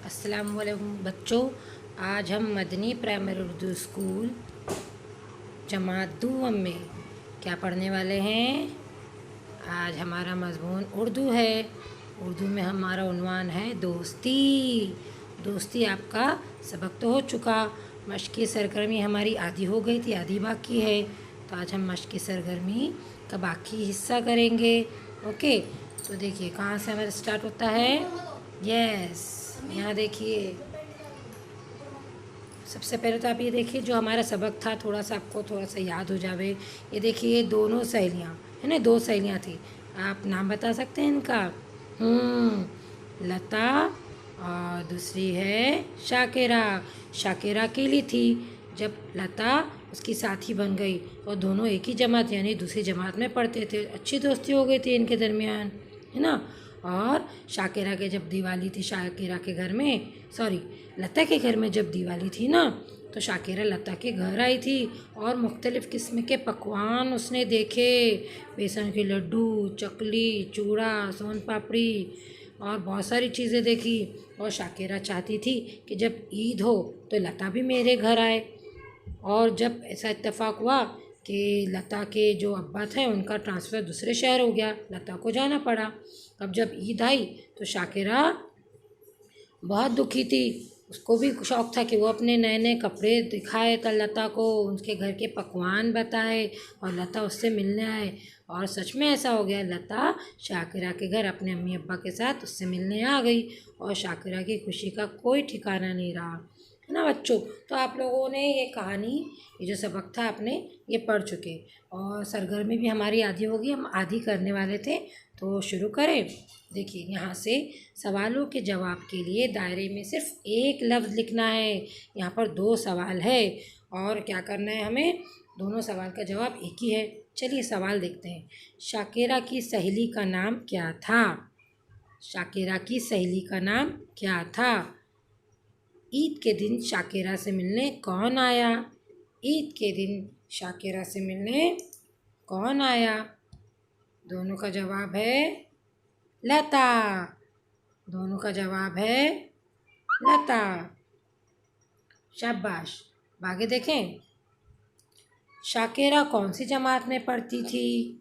अस्सलाम वालेकुम बच्चों। आज हम मदनी प्राइमरी उर्दू स्कूल जमात दूम में क्या पढ़ने वाले हैं। आज हमारा मज़मून उर्दू है। उर्दू में हमारा उन्वान है दोस्ती। दोस्ती आपका सबक तो हो चुका। मश्क़ी सरगर्मी हमारी आधी हो गई थी, आधी बाकी है। तो आज हम मश्क़ी सरगर्मी का बाकी हिस्सा करेंगे। ओके, तो देखिए कहाँ से हमारा स्टार्ट होता है। यस, यहाँ देखिए। सबसे पहले तो आप ये देखिए जो हमारा सबक था, थोड़ा सा आपको थोड़ा सा याद हो जावे। ये देखिए, ये दोनों सहेलियाँ है ना, दो सहेलियाँ थी। आप नाम बता सकते हैं इनका? लता और दूसरी है शाकिरा। शाकिरा अकेली थी, जब लता उसकी साथी बन गई और दोनों एक ही जमात यानी दूसरी जमात में पढ़ते थे। अच्छी दोस्ती हो गई थी इनके दरमियान, है ना। और शाकिरा के जब दिवाली थी, शाकिरा के घर में, सॉरी लता के घर में जब दिवाली थी ना, तो शाकिरा लता के घर आई थी और मुख्तलिफ़ किस्म के पकवान उसने देखे। बेसन के लड्डू, चकली, चूड़ा, सोन पापड़ी और बहुत सारी चीज़ें देखी। और शाकिरा चाहती थी कि जब ईद हो तो लता भी मेरे घर आए। और जब ऐसा इत्तेफाक हुआ कि लता के जो अब्बा थे उनका ट्रांसफ़र दूसरे शहर हो गया, लता को जाना पड़ा। अब जब ईद आई तो शाकिरा बहुत दुखी थी। उसको भी शौक़ था कि वो अपने नए नए कपड़े दिखाए लता को, उसके घर के पकवान बताए और लता उससे मिलने आए। और सच में ऐसा हो गया, लता शाकिरा के घर अपने अम्मी अब्बा के साथ उससे मिलने आ गई और शाकिरा की खुशी का कोई ठिकाना नहीं रहा, है ना बच्चों। तो आप लोगों ने ये कहानी, ये जो सबक था आपने ये पढ़ चुके और सरगर्मी भी हमारी आधी होगी, हम आधी करने वाले थे। तो शुरू करें। देखिए यहाँ से सवालों के जवाब के लिए दायरे में सिर्फ एक लफ्ज़ लिखना है। यहाँ पर दो सवाल है और क्या करना है हमें, दोनों सवाल का जवाब एक ही है। चलिए सवाल देखते हैं। शाकिरा की सहेली का नाम क्या था? शाकिरा की सहेली का नाम क्या था? ईद के दिन शाकिरा से मिलने कौन आया? ईद के दिन शाकिरा से मिलने कौन आया? दोनों का जवाब है लता। दोनों का जवाब है लता। शाबाश। आगे देखें। शाकिरा कौन सी जमात में पढ़ती थी?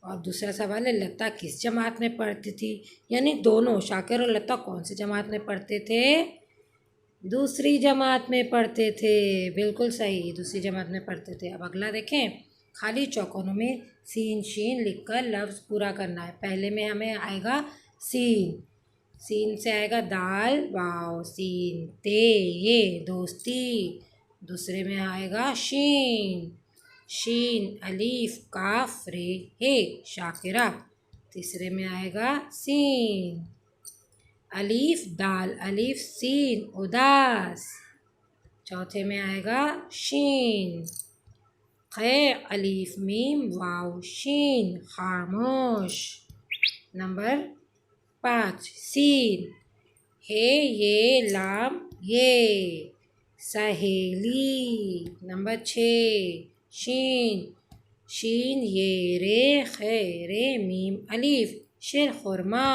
और दूसरा सवाल है लता किस जमात में पढ़ती थी? यानी दोनों शाकिरा और लता कौन सी जमात में पढ़ते थे? दूसरी जमात में पढ़ते थे। बिल्कुल सही, दूसरी जमात में पढ़ते थे। अब अगला देखें। खाली चौकोनों में सीन शीन लिखकर लफ्ज़ पूरा करना है। पहले में हमें आएगा सीन, सीन से आएगा दाल वाव सीन ते ये दोस्ती। दूसरे में आएगा शीन, शीन अलीफ काफ रे हे शाकिरा। तीसरे में आएगा सीन, अलीफ दाल अलीफ सीन उदास। चौथे में आएगा शीन, खे अलीफ मीम वाव शीन खामोश। नंबर 5 सीन, हे ये लाम ये सहेली। नंबर 6 शीन, शीन ये रे खे रे मीम अलीफ शिर खुरमा।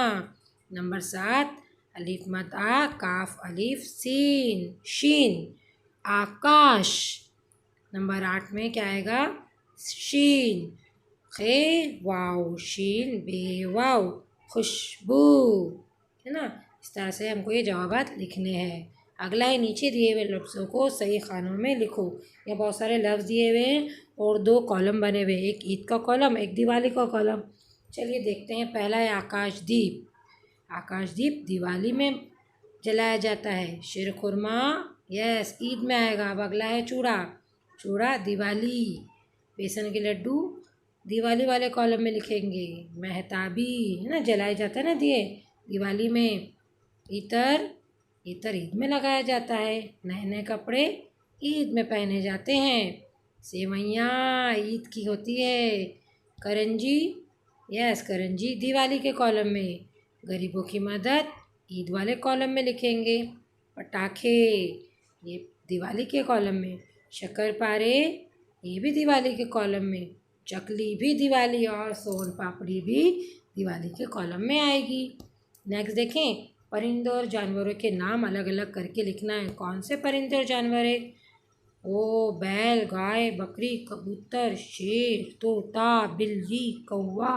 नंबर 7 अलीफ मद आ काफ अलीफ सीन शीन आकाश। नंबर 8 में क्या आएगा? शीन, खे वाव शीन बे वाव खुशबू, है ना। इस तरह से हमको ये जवाबात लिखने हैं। अगला है नीचे दिए हुए लफ्ज़ों को सही खानों में लिखो। यहाँ बहुत सारे लफ्ज़ दिए हुए हैं और दो कॉलम बने हुए हैं, एक ईद का कॉलम, एक दिवाली का कॉलम। चलिए देखते हैं। पहला है आकाशदीप। आकाशदीप दिवाली में जलाया जाता है। शीर खुरमा यस ईद में आएगा। अब अगला है चूड़ा। चूड़ा दिवाली। बेसन के लड्डू दिवाली वाले कॉलम में लिखेंगे। मेहताबी है ना, जलाया जाता है ना दिए दिवाली में। इतर, इतर ईद में लगाया जाता है। नए नए कपड़े ईद में पहने जाते हैं। सेवैयाँ ईद की होती है। करंजी यस करंजी दिवाली के कॉलम में। गरीबों की मदद ईद वाले कॉलम में लिखेंगे। पटाखे ये दिवाली के कॉलम में। शक्करपारे ये भी दिवाली के कॉलम में। चकली भी दिवाली और सोन पापड़ी भी दिवाली के कॉलम में आएगी। नेक्स्ट देखें। परिंदों और जानवरों के नाम अलग अलग करके लिखना है। कौन से परिंदे और जानवर है? ओ बैल, गाय, बकरी, कबूतर, शेर, तोता, बिल्ली, कौवा,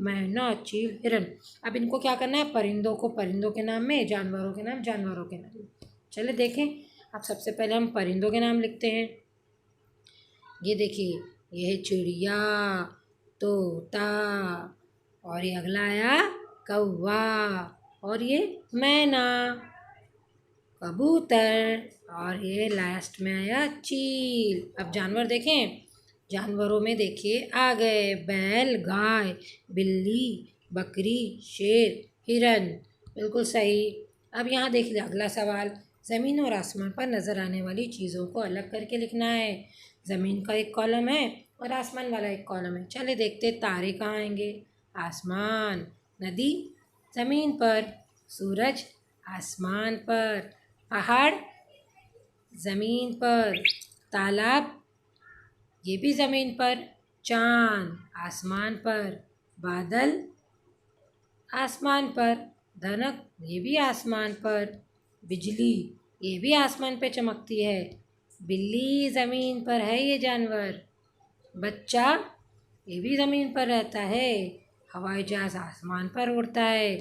मैना, चील, हिरन। अब इनको क्या करना है? परिंदों को परिंदों के नाम में, जानवरों के नाम जानवरों के नाम में। चले देखें। अब सबसे पहले हम परिंदों के नाम लिखते हैं। ये देखिए, ये है चिड़िया, तोता, और ये अगला आया कौवा, और ये मैना, कबूतर, और ये लास्ट में आया चील। अब जानवर देखें। जानवरों में देखिए आ गए बैल, गाय, बिल्ली, बकरी, शेर, हिरन। बिल्कुल सही। अब यहाँ देख लीजिए अगला सवाल। ज़मीन और आसमान पर नज़र आने वाली चीज़ों को अलग करके लिखना है। ज़मीन का एक कॉलम है और आसमान वाला एक कॉलम है। चले देखते तारे कहाँ आएंगे। आसमान, नदी ज़मीन पर, सूरज आसमान पर, पहाड़ ज़मीन पर, तालाब ये भी ज़मीन पर, चाँद आसमान पर, बादल आसमान पर, धनक ये भी आसमान पर, बिजली ये भी आसमान पे चमकती है, बिल्ली ज़मीन पर है ये जानवर, बच्चा ये भी ज़मीन पर रहता है, हवाई जहाज़ आसमान पर उड़ता है,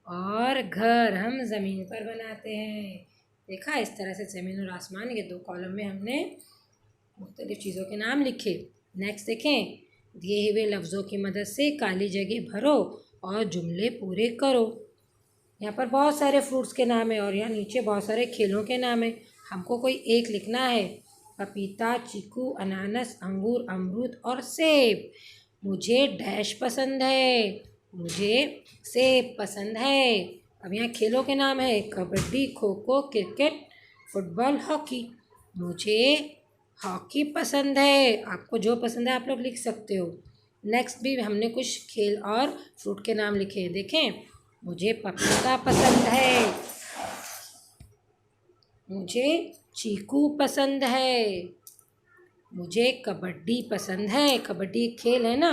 और घर हम ज़मीन पर बनाते हैं। देखा, इस तरह से ज़मीन और आसमान ये दो कॉलम में हमने मुख्तलिफ़ चीज़ों के नाम लिखे। नेक्स्ट देखें। दिए हुए लफ्ज़ों की मदद से खाली जगह भरो और जुमले पूरे करो। यहाँ पर बहुत सारे फ्रूट्स के नाम है और यहाँ नीचे बहुत सारे खेलों के नाम है। हमको कोई एक लिखना है। पपीता, चीकू, अनानास, अंगूर, अमरूद और सेब। मुझे डैश पसंद है, मुझे सेब पसंद है। अब यहाँ खेलों के नाम है। Kabaddi, kho kho, cricket, football, hockey. मुझे हॉकी पसंद है। आपको जो पसंद है आप लोग लिख सकते हो। नेक्स्ट भी हमने कुछ खेल और फ्रूट के नाम लिखे हैं। देखें, मुझे पपीता पसंद है, मुझे चीकू पसंद है, मुझे कबड्डी पसंद है, कबड्डी एक खेल है ना।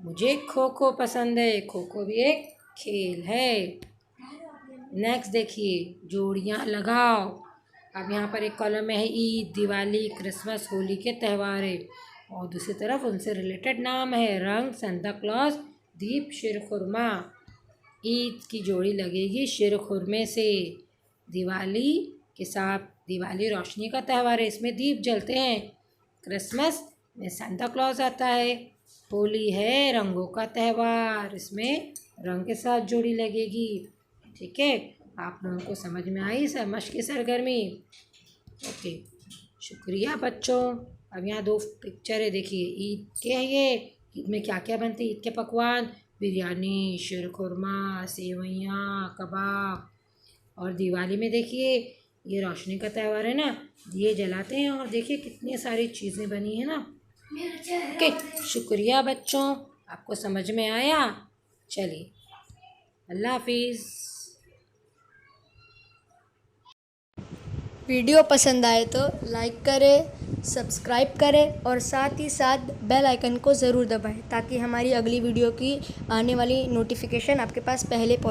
मुझे खो खो पसंद है, खो खो भी एक खेल है। नेक्स्ट देखिए, जोड़ियाँ लगाओ। अब यहाँ पर एक कॉलम में है ईद, दिवाली, क्रिसमस, होली के त्यौहार है, और दूसरी तरफ उनसे रिलेटेड नाम है। रंग, सांता क्लॉज, दीप, शीरखुरमा। ईद की जोड़ी लगेगी शीरखुरमे से। दिवाली के साथ, दिवाली रोशनी का त्यौहार है, इसमें दीप जलते हैं। क्रिसमस में सांता क्लॉज आता है। होली है रंगों का त्यौहार, इसमें रंग के साथ जोड़ी लगेगी। ठीक है, आप लोगों को समझ में आई समझ की सरगर्मी? ओके, शुक्रिया बच्चों। अब यहाँ दो पिक्चर है, देखिए ईद के है ये। ईद में क्या क्या बनते हैं? ईद के पकवान, बिरयानी, शीरखुरमा, सेवइयाँ, कबाब। और दिवाली में देखिए ये रोशनी का त्यौहार है ना, ये जलाते हैं, और देखिए कितनी सारी चीज़ें बनी है ना। ओके, शुक्रिया बच्चों, आपको समझ में आया? चलिए, अल्लाह हाफिज़। वीडियो पसंद आए तो लाइक करें, सब्सक्राइब करें और साथ ही साथ बेल आइकन को ज़रूर दबाएं ताकि हमारी अगली वीडियो की आने वाली नोटिफिकेशन आपके पास पहले पहुंचे।